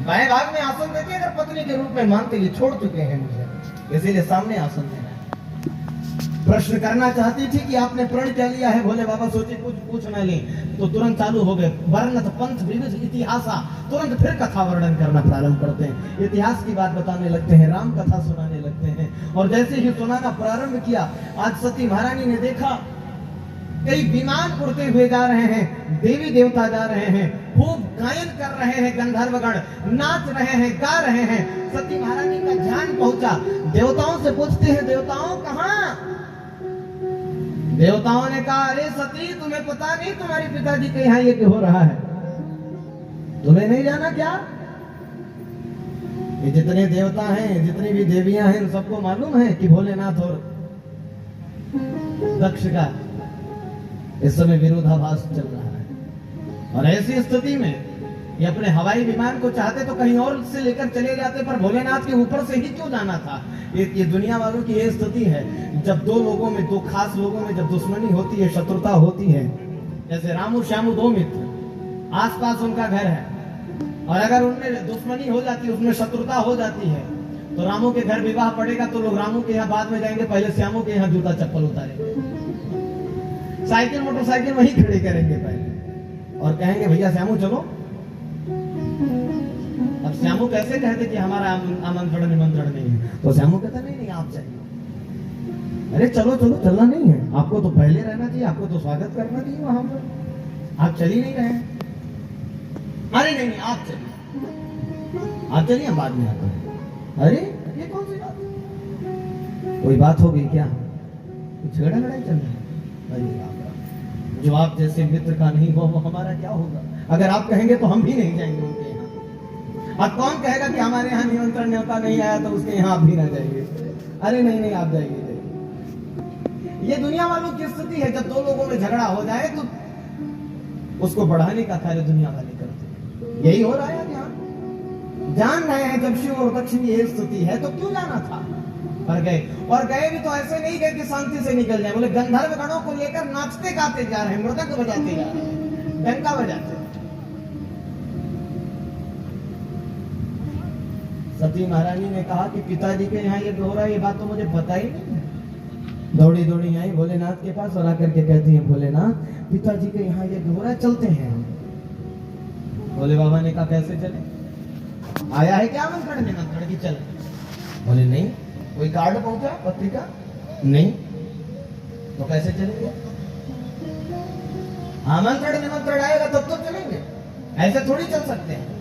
बाएं भाग में आसन देते अगर पत्नी के रूप में मानते, ये छोड़ चुके हैं मुझे, इसीलिए सामने आसन देना। प्रश्न करना चाहती थी कि आपने प्रण क्या लिया है? भोले बाबा सोचे कुछ पूछ न ले, तो तुरंत चालू हो गए। वर्णत पंथ विविध इतिहासा, तुरंत फिर कथा वर्णन करना प्रारंभ करते हैं, इतिहास की बात बताने लगते हैं, राम कथा सुनाने लगते हैं। और जैसे ही सुनाना प्रारंभ किया, आज सती महारानी ने देखा कई विमान उड़ते हुए जा रहे हैं, देवी देवता जा रहे हैं, खूब गायन कर रहे हैं, गंधर्वगण नाच रहे हैं, गा रहे हैं। सती महारानी का ध्यान पहुंचा, देवताओं से पूछते हैं, देवताओं कहां? देवताओं ने कहा, अरे सती तुम्हें पता नहीं तुम्हारे पिताजी के यहाँ ये हो रहा है? तुम्हें नहीं जाना क्या? ये जितने देवता हैं, जितनी भी देवियां हैं, सबको मालूम है कि भोलेनाथ और दक्ष का इस समय विरोधाभास चल रहा है। और ऐसी स्थिति में ये अपने हवाई विमान को चाहते तो कहीं और से लेकर चले जाते, पर भोलेनाथ के ऊपर से ही क्यों जाना था? ये दुनिया वालों की ये स्थिति है, जब दो लोगों में, दो खास लोगों में जब दुश्मनी होती है, शत्रुता होती है, जैसे रामू श्यामू दो मित्र, आसपास उनका घर है, और अगर उनमें दुश्मनी हो जाती है, उसमें शत्रुता हो जाती है, तो रामू के घर विवाह पड़ेगा तो लोग रामू के यहाँ बाद में जाएंगे, पहले श्यामू के यहाँ जूता चप्पल उतारेंगे, साइकिल मोटरसाइकिल वहीं खड़ी करेंगे पहले, और कहेंगे भैया श्यामू चलो। अब श्यामू कैसे कहते कि हमारा आमंत्रण निमंत्रण नहीं है, तो श्यामू कहता नहीं आप चाहिए। अरे चलो चलो, चलना नहीं है, आपको तो पहले रहना चाहिए, आपको तो स्वागत करना चाहिए वहां पर, आप चल ही नहीं रहे। अरे नहीं आप चलिए, आप चलिए, हम बाद में आते हैं। अरे ये कौन सी बात है? कोई बात हो गई क्या? झगड़ा लड़ाई चल रहा है? अरे जो आप जैसे मित्र का नहीं हो वो हमारा क्या होगा? अगर आप कहेंगे तो हम भी नहीं जाएंगे उनके यहाँ। अब कौन कहेगा कि हमारे यहाँ निमंत्रण न्योता नहीं आया तो उसके यहाँ आप भी ना जाएंगे? अरे नहीं आप जाएंगे। ये दुनिया वालों की स्थिति है, जब दो लोगों में झगड़ा हो जाए तो उसको बढ़ाने का कार्य दुनिया वाले करते हैं। यही हो रहा है यहाँ, जान रहे हैं जब शिव और दक्ष की ये स्थिति है तो क्यों जाना था? पर गए, और गए भी तो ऐसे नहीं गए कि शांति से निकल जाए, बोले गंधर्व गणों को लेकर नाचते गाते जा रहे हैं, मृदंग बजाते जा रहे हैं, डंका बजाते। सती महारानी ने कहा कि पिताजी के यहाँ ये हो रहा है, ये बात तो मुझे पता ही नहीं। दौड़ी दौड़ी आई भोलेनाथ के पास और आकर के कहती है, भोलेनाथ पिताजी के यहाँ ये हो रहा है, चलते हैं। भोले बाबा ने कहा कैसे चले? आया है क्या आमंत्रण निमंत्रण की? चल। बोले नहीं। कोई कार्ड पहुंचा, पत्रिका? नहीं। तो कैसे चलेंगे? आमंत्रण निमंत्रण आएगा तब तो चलेंगे, ऐसे थोड़ी चल सकते हैं।